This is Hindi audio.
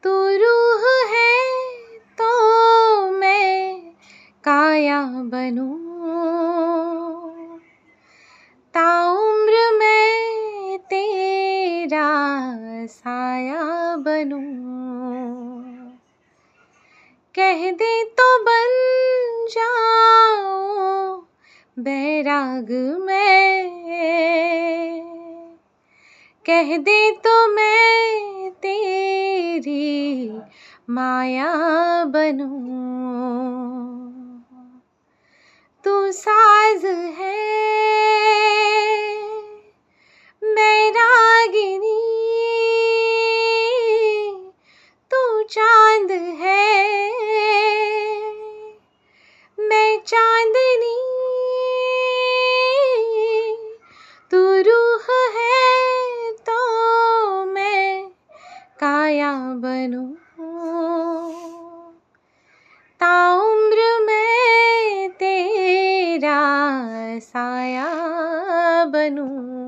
तू रूह है तो मैं काया बनूं, ताउम्र मैं तेरा साया बनूं। कह दे तो बन जाऊं बैराग मैं, कह दे तो मैं तेरी माया बनूं। तू साज है मैं रागिनी, तू चांद है मैं चांदनी, तू रूह है तो मैं काया बनूं, ताउम्र मैं तेरा साया बनूं।